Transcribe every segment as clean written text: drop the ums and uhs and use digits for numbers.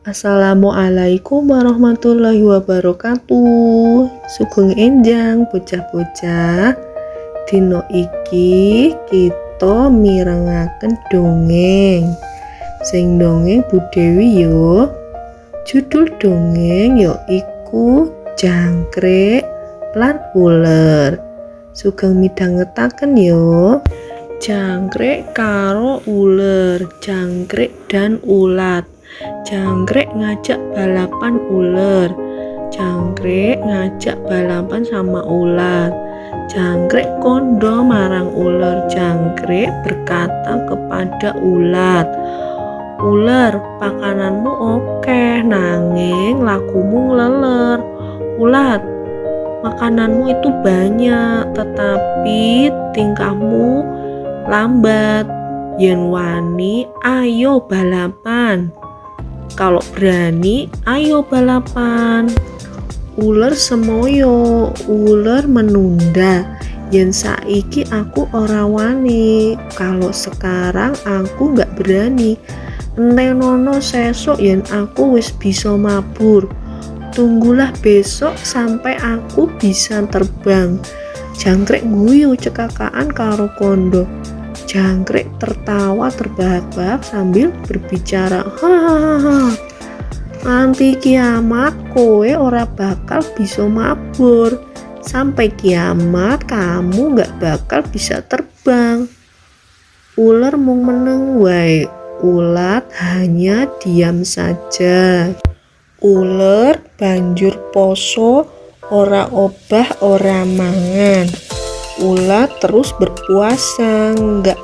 Assalamualaikum warahmatullahi wabarakatuh. Sugeng enjang bocah-bocah. Dino iki kita mirengaken dongeng. Sing dongeng Bu Dewi yo. Judul dongeng yo iku Jangkrik lan Uler. Sugeng midhangetaken yo. Jangkrik karo uler, jangkrik dan ulat. Jangkrik ngajak balapan ular. Jangkrik ngajak balapan sama ular. Jangkrik kondo marang ular. Jangkrik berkata kepada ulat, "Ular, pakananmu oke, nanging lakumu ngeleler. Ulat, makananmu itu banyak, tetapi tingkahmu lambat. Yen wani, ayo balapan. Kalau berani, ayo balapan." Uler semoyo, uler menunda. Yen saiki aku ora wani, kalau sekarang aku gak berani. Entenono sesok yen aku wis bisa mabur. Tunggulah besok sampai aku bisa terbang. Jangkrik guyu cekakaan karo kondo. Jangkrik tertawa terbahak-bahak sambil berbicara, "Hahaha, nanti kiamat kowe ora bakal bisa mabur. Sampai kiamat kamu gak bakal bisa terbang." Uler mung meneng wae. Ulat hanya diam saja. Uler banjur poso, ora obah ora mangan. Ulat terus berpuasa, nggak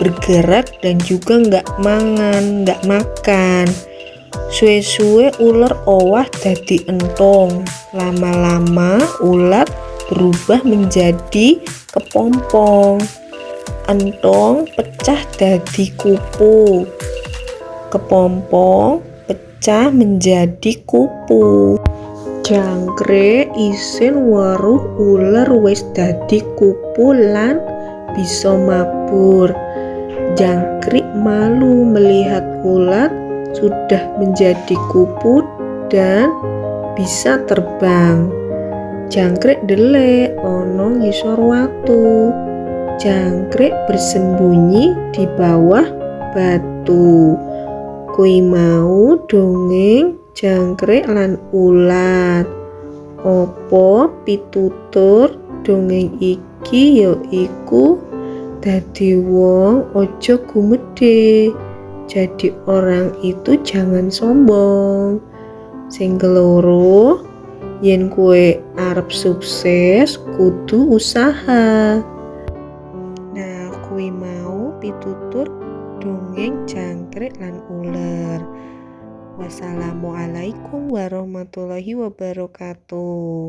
bergerak dan juga nggak mangan, nggak makan. Suwe-suwe ular owah dadi entong. Lama-lama ulat berubah menjadi kepompong. Entong pecah dadi kupu. Kepompong pecah menjadi kupu. Jangkrik isin weruh uler wis dadi kupu lan bisa mabur. Jangkrik malu melihat ulat sudah menjadi kupu dan bisa terbang. Jangkrik ndelik ana ngisor watu. Jangkrik bersembunyi di bawah batu. Kuwi mau dongeng Jangkrik lan Ulat. Apa pitutur dongeng iki ya iku dadi wong aja gumedhe. Jadi orang itu jangan sombong. Sing keloro, yen kowe arep sukses kudu usaha. Nah, kuwi mau pitutur dongeng Jangkrik lan Uler. Wassalamualaikum warahmatullahi wabarakatuh.